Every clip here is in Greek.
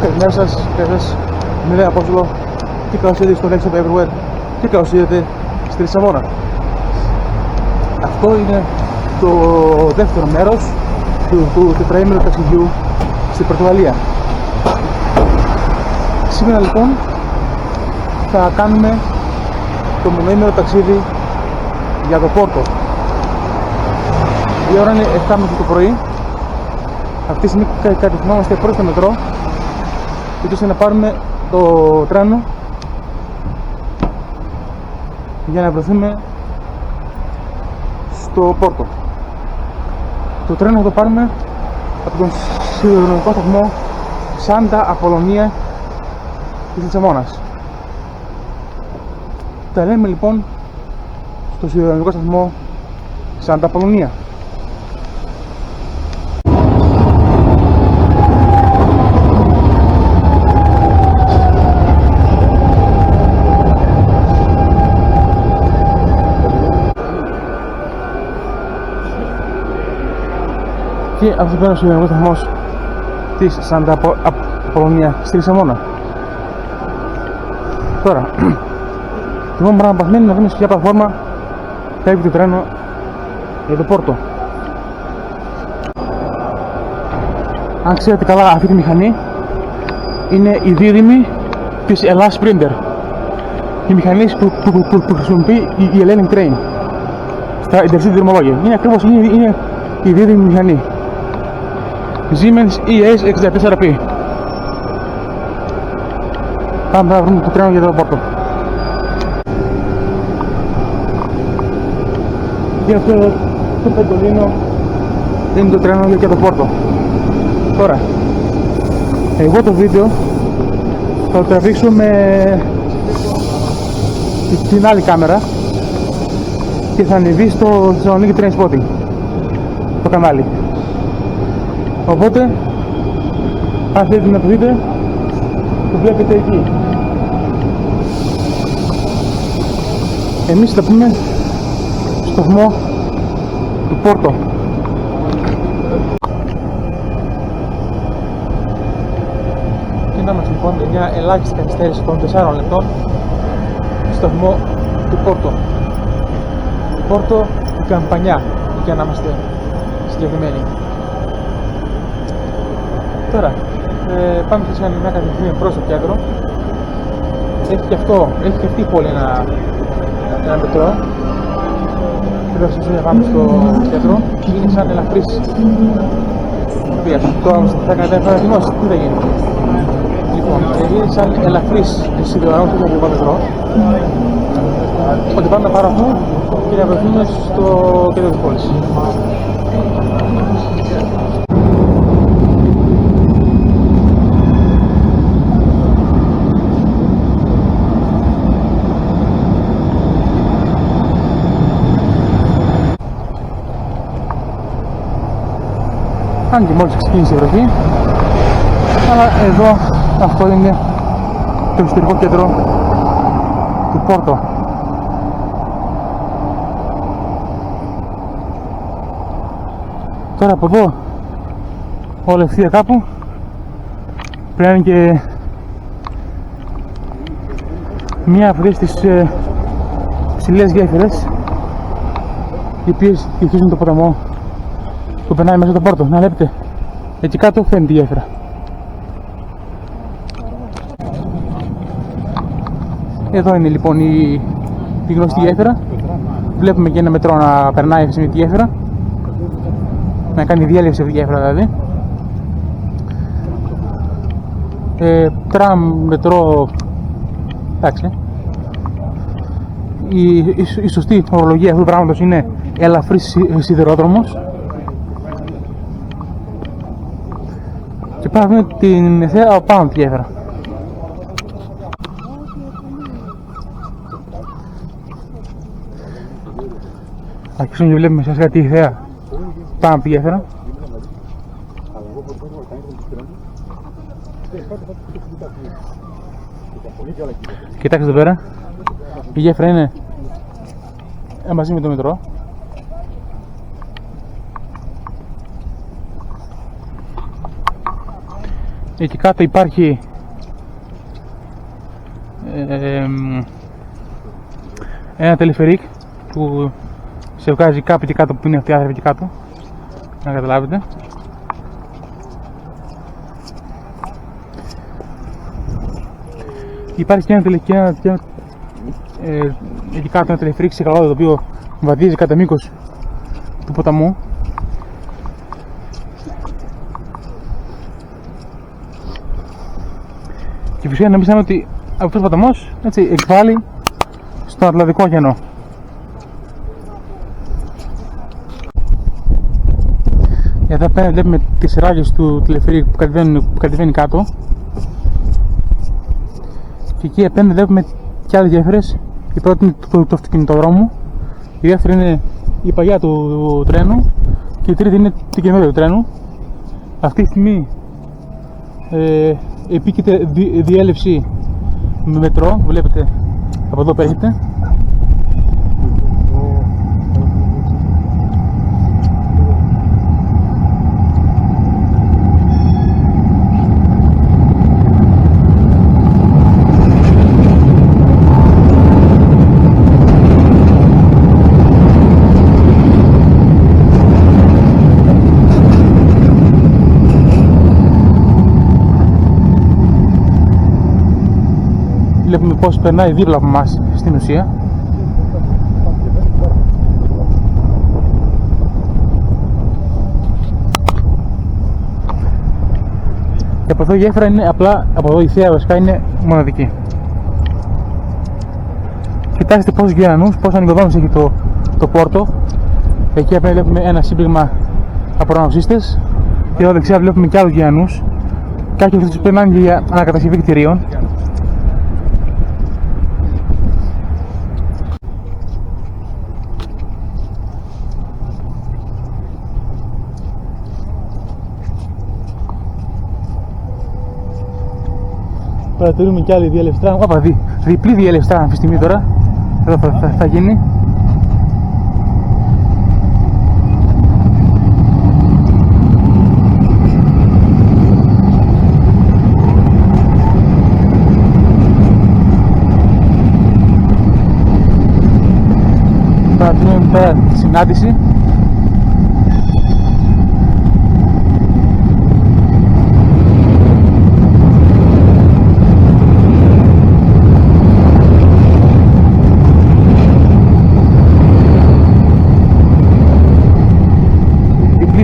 Καλημέρα σας, είμαι Λέα Απόστολο και καλώς ήρθατε στο Next Stop Everywhere και καλώς ήρθατε στη Λισαβόνα. Αυτό είναι το δεύτερο μέρος του τετραήμερου ταξιδιού στην Πορτογαλία. Σήμερα λοιπόν θα κάνουμε το μονοήμερο ταξίδι για το Πόρτο. Η ώρα είναι 7 το πρωί. Αυτή τη στιγμή κατευθυνόμαστε προς το μετρό, ώστε να πάρουμε το τρένο για να βρεθούμε στο Πόρτο. Το τρένο θα το πάρουμε από τον σιδηροδρομικό σταθμό Σάντα Απολωνία της Λισαβόνας. Τα λέμε λοιπόν στο σιδηροδρομικό σταθμό Σάντα Απολωνία. Και αυτό πέρα στο σιδηροδρομικό σταθμός της Σάντα Απολωνία στη Λισαβόνα. Τώρα, λοιπόν πράγμα παθμένοι να δούμε σε ποια πλατφόρμα φεύγει το τρένο για το Πόρτο. Αν ξέρετε καλά, αυτή τη μηχανή είναι η δίδυμη της Ελλάς Sprinter, η μηχανή που χρησιμοποιεί η Hellenic Train στα intercity δρομολόγια. Είναι ακριβώς είναι η δίδυμη μηχανή Siemens ES64P. Πάμε να βρούμε το τρένο για το Πόρτο. Και αυτό το πεντολίνο είναι το τρένο για το Πόρτο. Τώρα, εγώ το βίντεο θα το τραβήξω με την άλλη κάμερα και θα ανεβεί στο Θεσσαλονίκη Train Spotting, το κανάλι. Οπότε, αν θέλετε να το δείτε, το βλέπετε εκεί. Εμείς θα πούμε στο σταθμό του Πόρτο. Και να είμαστε λοιπόν με μια ελάχιστη καθυστέρηση των 4 λεπτών στο σταθμό του Πόρτο. Πόρτο η Καμπανιά, για να είμαστε συγκεκριμένοι. Τώρα, πάμε σε μια κατευθυντική προς το κέντρο. Έχει και αυτή η πόλη ένα μετρό. Πρέπει να πάμε στο κέντρο. Είναι σαν ελαφρύς. Τώρα θα κατευθυνώσει, τι θα γίνει. Λοιπόν, είναι σαν ελαφρύς σιδηροδρόμος από το μετρό. Ότι πάμε να πάρω αυτό και να βρεθούμε στο κέντρο της πόλης. Αν και μόλις ξεκίνησε η βροχή, αλλά εδώ αυτό είναι το ιστορικό κέντρο του Πόρτο. Τώρα από εδώ όλα ευθεία κάπου πρέπει να είναι και μία από αυτές τις ψηλές γέφυρες οι οποίες διαχειρίζουν το ποταμό που περνάει μέσα στο Πόρτο. Να βλέπετε, εκεί κάτω φαίνεται η γέφυρα. Εδώ είναι λοιπόν η γνωστή γέφυρα. Βλέπουμε και ένα μετρό να περνάει σε τη γέφυρα, να κάνει διέλευση αυτή τη γέφυρα δηλαδή. Τραμ, μετρό, εντάξει. Η σωστή ορολογία αυτού του πράγματος είναι ελαφρύς σιδηρόδρομος. Και πάμε να δούμε την ευθεία από πάνω τη γέφυρα. Αρχίζουμε και βλέπουμε σιγά τη ευθεία πάνω από τη γέφυρα. Κοιτάξτε εδώ πέρα, η γέφυρα είναι μαζί με το μετρό. Εκεί κάτω υπάρχει ένα τελεφερίκ που σε βγάζει κάπου εκεί κάτω, που είναι αυτή η άθρη εκεί κάτω, να καταλάβετε. Υπάρχει και ένα εκεί κάτω ένα τελεφερίκ σε καλώδιο, το οποίο βαδίζει κατά μήκος του ποταμού. Και φυσικά να πιστεύουμε ότι αυτός ο ποταμός έτσι εκβάλλει στον Ατλαντικό ωκεανό. Εδώ πέρα βλέπουμε τις ράγες του τηλεφερίκ που κατεβαίνει κάτω. Και εκεί απέναντι βλέπουμε και άλλες γέφυρες. Η πρώτη είναι του αυτοκινητοδρόμου, η δεύτερη είναι η παγιά του τρένου και η τρίτη είναι το καινούριο του τρένου. Αυτή τη στιγμή επίκειται διέλευση με μετρό, βλέπετε από εδώ πέρχεται. Βλέπουμε πως περνάει δίπλα από εμάς στην ουσία. Και από εδώ η γέφυρα είναι απλά, από εδώ η θέα βασικά είναι μοναδική. Κοιτάξτε πόσους ωκεανούς, πόσο ανοικοδόμηση έχει το πόρτο. Εκεί απέναντι βλέπουμε ένα σύμπλεγμα από αναψίστες και εδώ δεξιά βλέπουμε και άλλους ωκεανούς. Κάποιοι αυτούς περνάνε για ανακατασκευή κτηρίων. Παρατηρούμε και άλλη διέλευστρα, διπλή διέλευστρα αυτή τη στιγμή τώρα. Εδώ θα γίνει. Παρατηρούμε πέρα τη συνάντηση.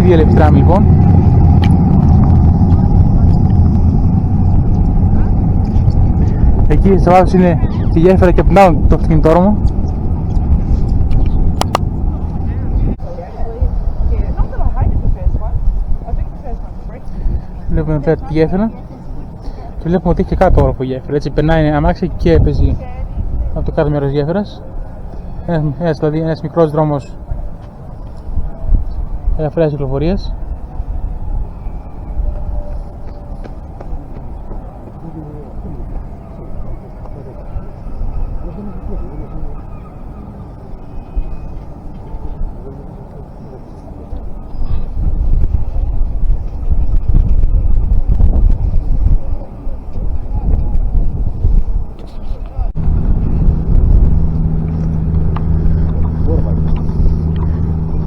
Διέλευση λοιπόν. Εκεί στο βάθος είναι τη γέφυρα και πνάουν το αυτοκινητόδρομο. Βλέπουμε πέρα τη γέφυρα και βλέπουμε ότι έχει και κάτω όροφο γέφυρα. Έτσι περνάει αμάξι και παίζει από το κάτω μέρος της γέφυρας. Ένας μικρός δρόμος ελαφριάς κυκλοφορίας.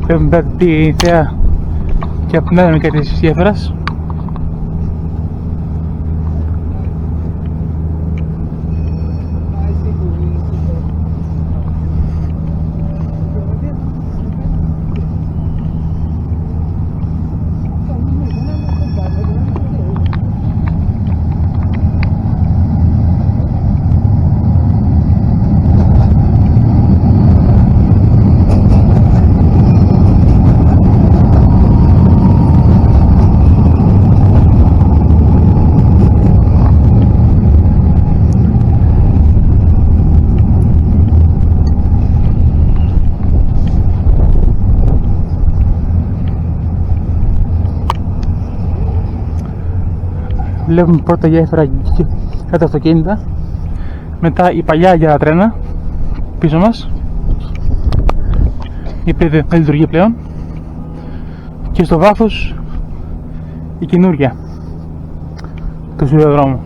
Βλέπουμε τη θέα και από την άλλη μεριά της γέφυρας. Βλέπουμε πρώτα γέφυρα και τα αυτοκίνητα, μετά η παλιά για τρένα πίσω μας, η οποία δεν λειτουργεί πλέον, και στο βάθος η καινούρια. του σιδηροδρόμου.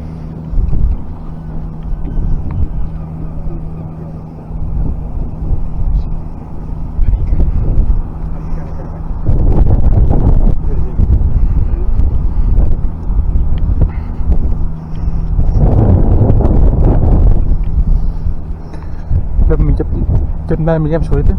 Βλέπουμε και την άλλη μεριά, με συγχωρείτε.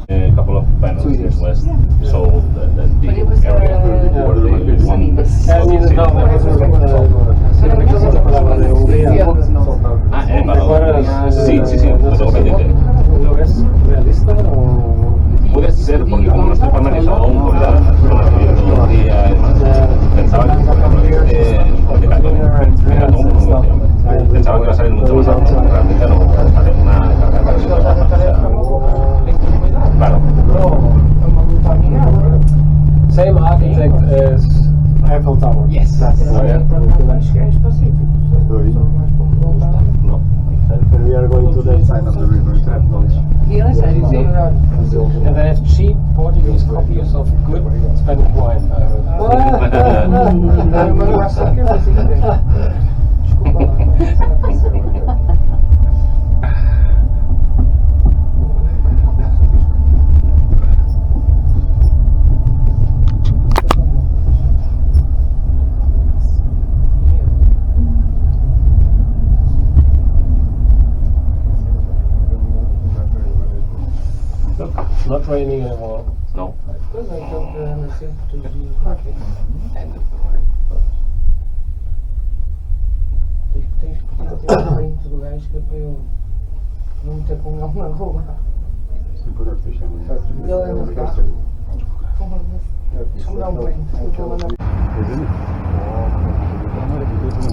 A couple of panels west, so the area sí, lo pendiente. Puede ser, porque como no estoy familiarizado aún con la zona de tecnología y demás, pensaba que por ejemplo pensaba que iba a salir mucho más alto, realmente no, hacer una carga claro. Same architect as Eiffel Tower. Yes. No. And we are going to that side of the river. And they have cheap Portuguese copies of good Spanish wine. Not raining anymore. No.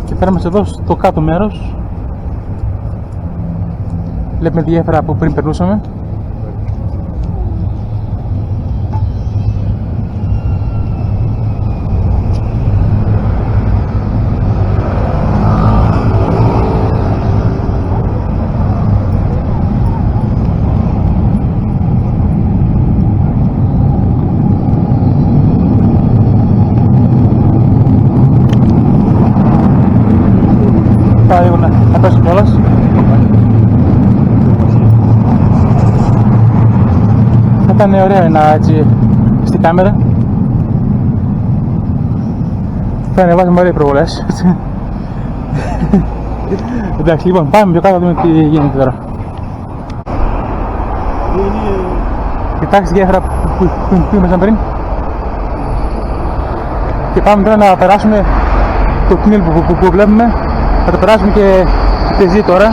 Και πέρα μας εδώ στο κάτω μέρος. Βλέπουμε τη γέφυρα που πριν περνούσαμε. Πάω λίγο να πέσω κιόλας. Θα ήταν ωραίο να έτσι στην κάμερα. Θα ανεβάζουμε ωραίες προβολές. Εντάξει, λοιπόν, πάμε πιο κάτω να δούμε τι γίνεται τώρα. Κοιτάξτε τη γέφυρα που ήμασταν πριν. Και πάμε τώρα να περάσουμε το τούνελ που βλέπουμε. Θα το περάσουμε και τεζί τώρα.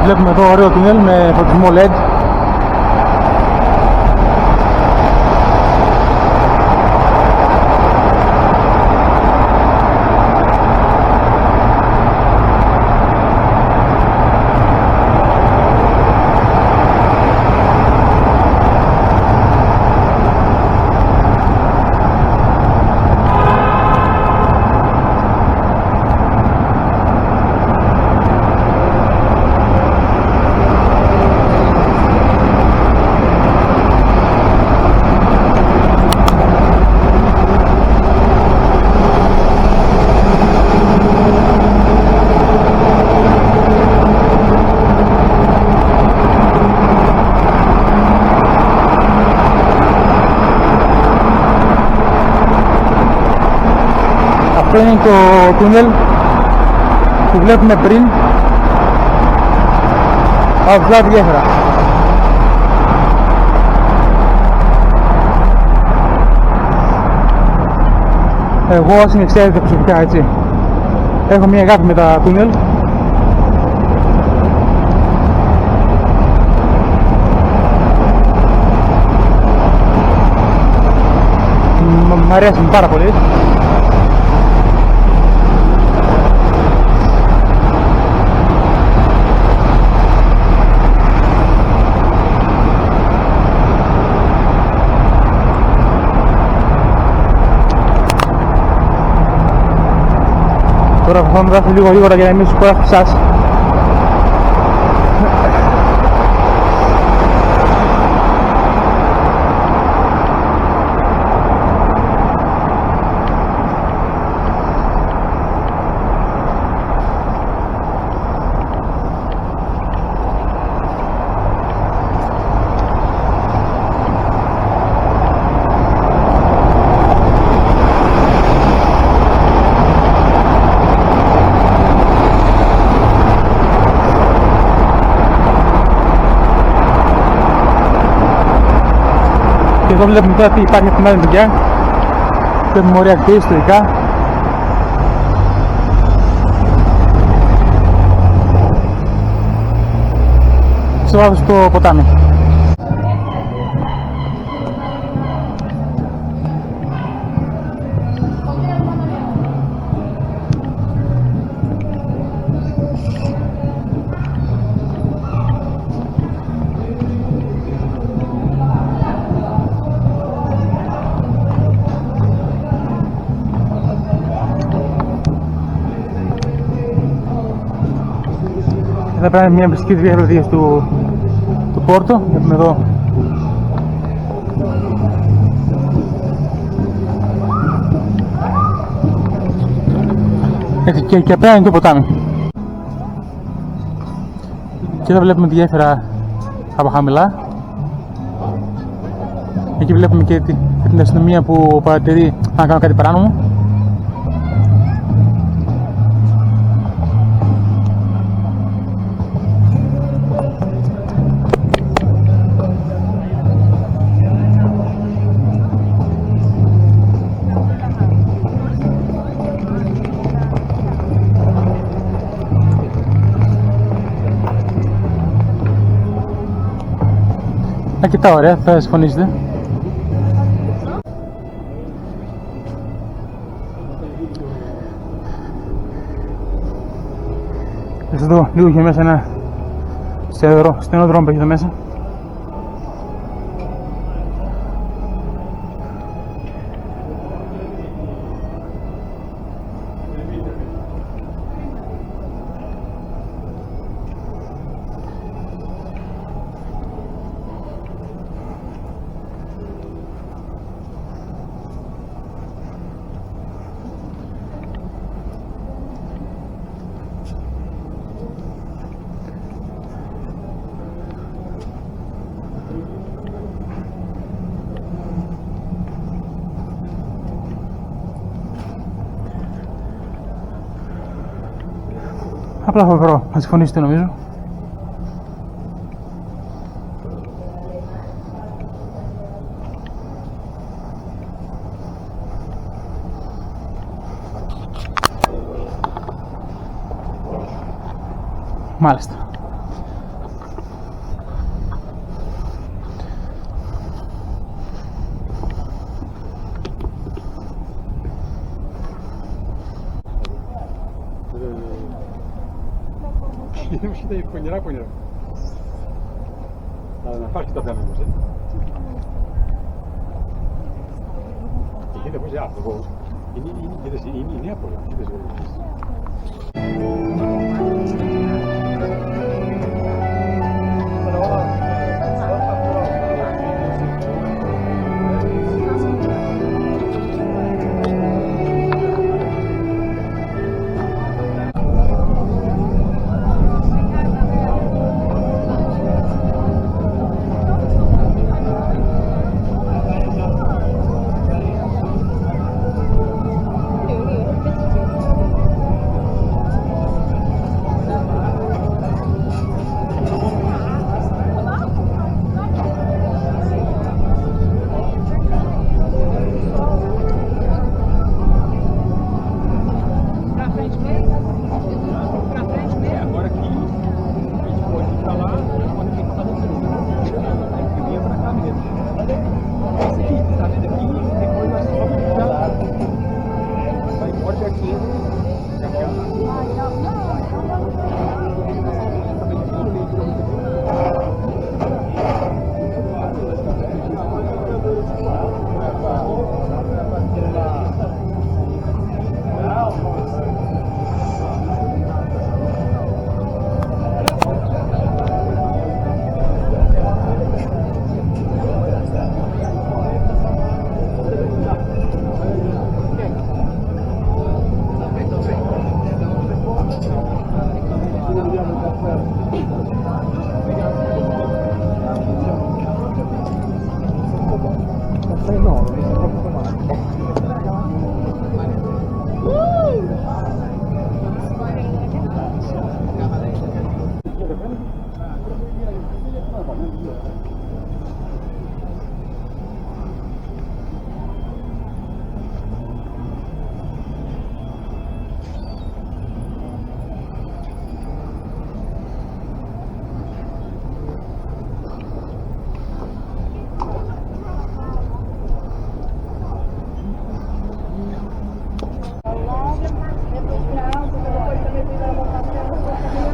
Βλέπουμε εδώ ωραίο τούνελ με φωτισμό LED. Αυτό είναι το τούνελ που βλέπουμε πριν από αυτά τη γέφυρα. Εγώ, όσοι με ξέρετε προσωπικά, έτσι, έχω μια αγάπη με τα τούνελ. Μ' αρέσουν πάρα πολύ. Τώρα θα γράφω λίγο γρήγορα για να μην σου κουράσω εσάς. Και εδώ βλέπουμε τώρα τι υπάρχει από την άλλη μεριά. Βλέπουμε ωραία κτίρια ιστορικά. Στο βάθος το ποτάμι. Εδώ πέρα είναι μια μυστική διεύθυνση του Πόρτο. Βλέπουμε εδώ και απέναντι είναι το ποτάμι. Και εδώ βλέπουμε τη γέφυρα από χαμηλά. Εκεί βλέπουμε και την αστυνομία που παρατηρεί αν κάνω κάτι παράνομο. Αρκετά ωραία, θα συμφωνήσετε. Θα σας δω λίγο και μέσα ένα στενό δρόμο που έχει εδώ μέσα. Απλά φοβερό, θα συμφωνήσετε νομίζω. Μάλιστα. Uscita di Cognera. Na parte da Flamengo, sì. E poi c'è altro, in Neapoli,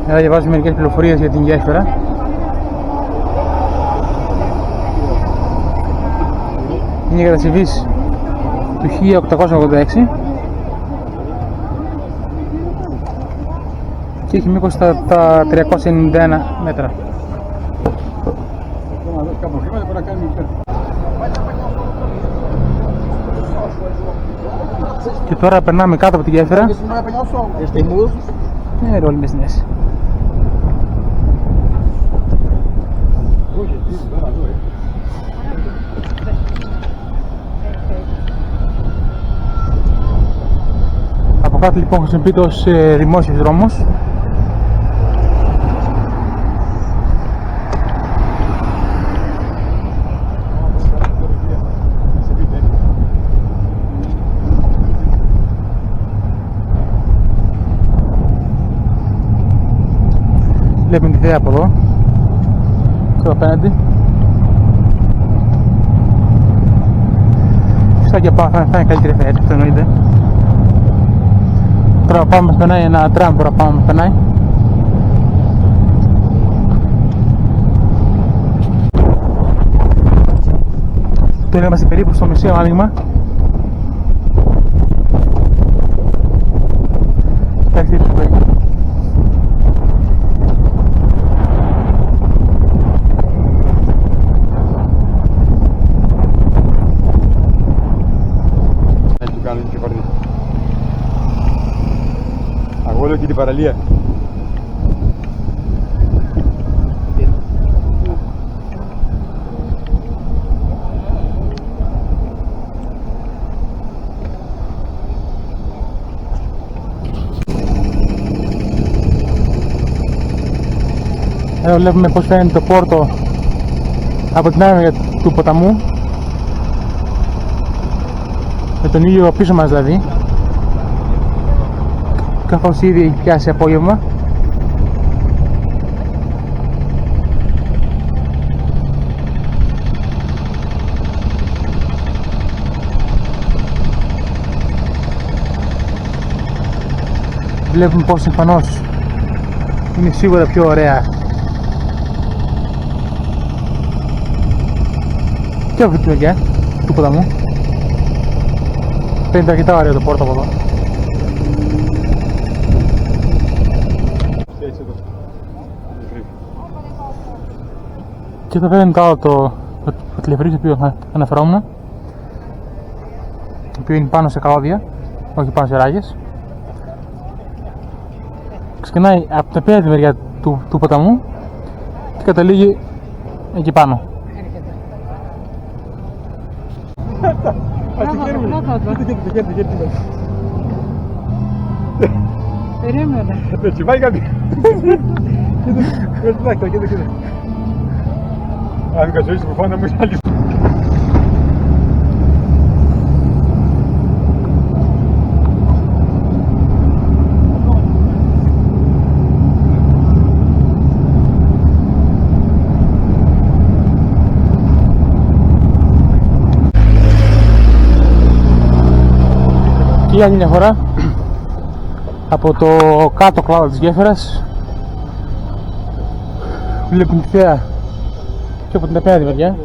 Εδώ διαβάζουμε μερικές πληροφορίες για την γέφυρα. Είναι κατασκευής του 1886 και έχει μήκος τα 391 μέτρα. Και τώρα περνάμε κάτω από τη γέφυρα. Όλοι μες στην μέση. Από κάτω λοιπόν χρησιμοποιείται ως δημόσιος δρόμος. Βλέπουμε τη θέα από εδώ, στο απέναντι. Φυσικά και πάνω θα είναι καλύτερη θέα, αυτό εννοείται. Τώρα πάμε μας περνάει ένα τραμ, τώρα πάμε μας περνάει. Τώρα είμαστε περίπου στο μεσαίο άνοιγμα. Αγώλο και την παραλία. Εδώ βλέπουμε πως φαίνεται το πόρτο από την άμμο του ποταμού, με τον ήλιο πίσω μας δηλαδή, καθώς ήδη έχει πιάσει απόγευμα. Βλέπουμε πως εμφανώς είναι σίγουρα πιο ωραία και από την μεριά του ποταμού. Φαίνεται αρκετά ωραίο το πόρτο από εδώ. Και εδώ φαίνεται κάτω το τηλεφρύς το οποίο αναφερόμουν, το οποίο είναι πάνω σε καλώδια, όχι πάνω σε ράγες. Ξεκινάει από την απέναντι μεριά του ποταμού και καταλήγει εκεί πάνω. Περίμενε. Έτσι, πάει κάτι. Κοίτα. Αν καζοίσεις που πάνω μου είσαι άλλη. Και για άλλη μια φορά από το κάτω κλάδο της γέφυρας βλέπουμε τη θέα και από την απέναντι μεριά.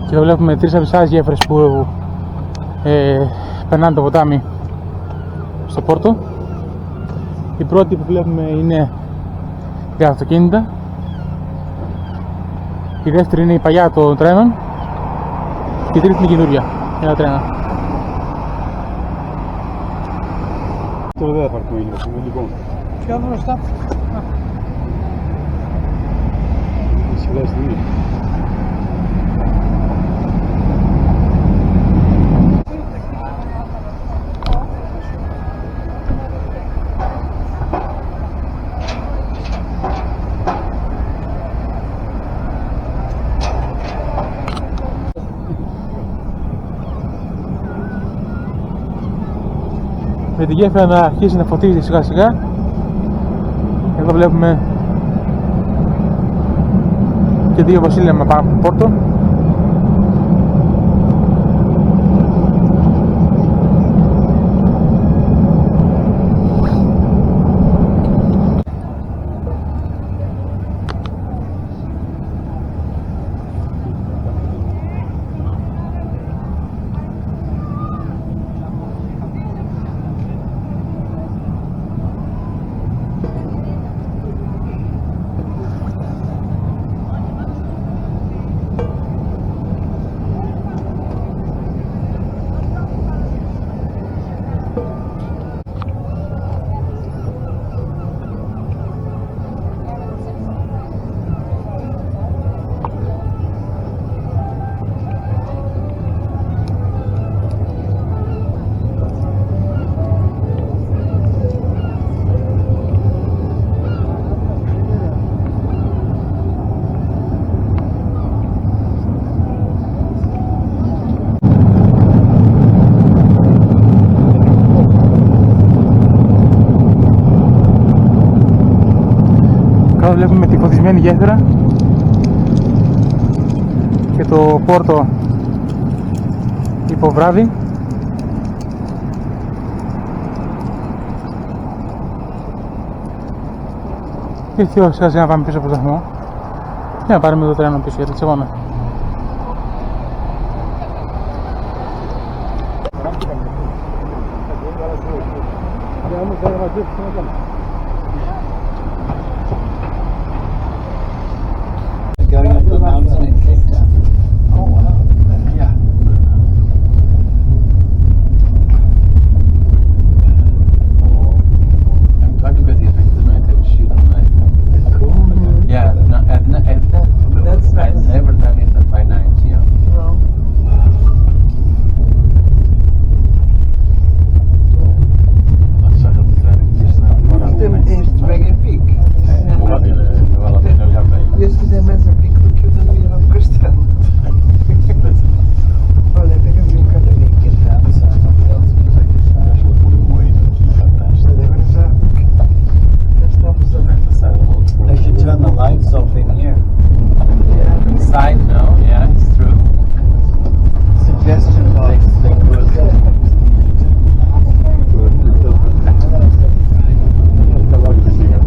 Και εδώ βλέπουμε τρεις από τις άλλες γέφυρες που περνάνε το ποτάμι στο πόρτο. Η πρώτη που βλέπουμε είναι για αυτοκίνητα, η δεύτερη είναι η παλιά των τρένων και η τρίτη είναι η καινούρια για τα τρένα. Τώρα δεν θα πάρουμε λίγο. Ποια μπροστά. Σιγά στιγμή. με τη γέφυρα να αρχίσει να φωτίζει σιγά σιγά. Εδώ βλέπουμε και δύο βασίλεια πάνω από το πόρτο. Εδώ βλέπουμε τη φωτισμένη γέφυρα και το πόρτο υποβράδυ. Και ήρθε η ώρα σιγά σιγά να πάμε πίσω από το σταθμό και να πάρουμε το τρένο πίσω για τη Λισαβόνα. Going up the mountain in Cape Town. Oh wow. Yeah. I took the effect tonight and shoot tonight. Cool. Yeah, no, That's nice. I've never done it by night, yeah. Well, este mega pique. Este tem mais um pico do que o da Vila do Castelo. Olha, tem aqui um bocadinho aqui atrás. Agora já estamos a... They should turn the lights off in here. Inside, no? Yeah, it's true. Suggestion box. They could.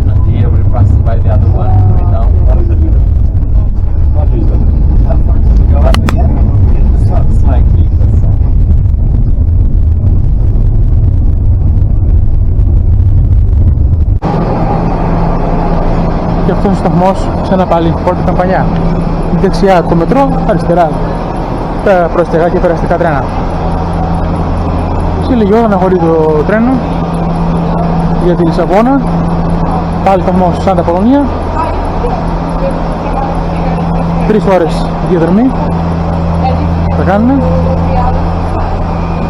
And here we're passing by the other one right now. Go up again? It's likely. Και αυτός ο σταθμός ξανά πάλι Πόρτο Καμπανιά. Δεξιά το μετρό, αριστερά τα προαστιακά και περαστικά τρένα. Σε λίγη ώρα να χωρεί το τρένο για τη Λισαβόνα. Πάλι σταθμός Σάντα Πολωνία. 3 ώρες διαδρομή θα κάνουμε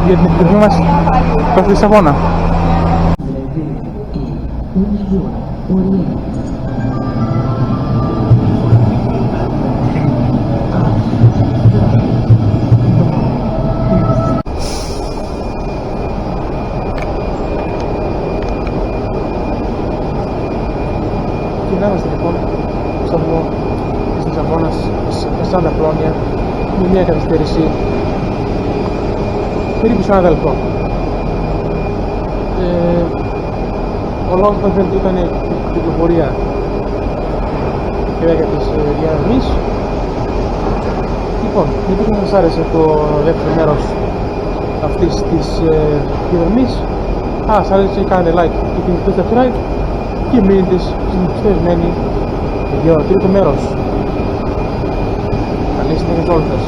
για την επιστροφή μας προς τη Λισαβόνα. Είμαστε λοιπόν στο σταθμό της Λισαβόνας Σάντα Πολωνία με μια καθυστέρηση περίπου 40 λεπτό. Ο λόγος που ήταν η κυκλοφορία και για τις διαδρομής. Λοιπόν, επειδή σας άρεσε το δεύτερο μέρος αυτής της διαδρομής, σας άρεσε κάνετε like και την subscribe και μείνετε συνηθισμένοι για το τρίτο μέρος. Καλή συνέχεια σε όλους σας.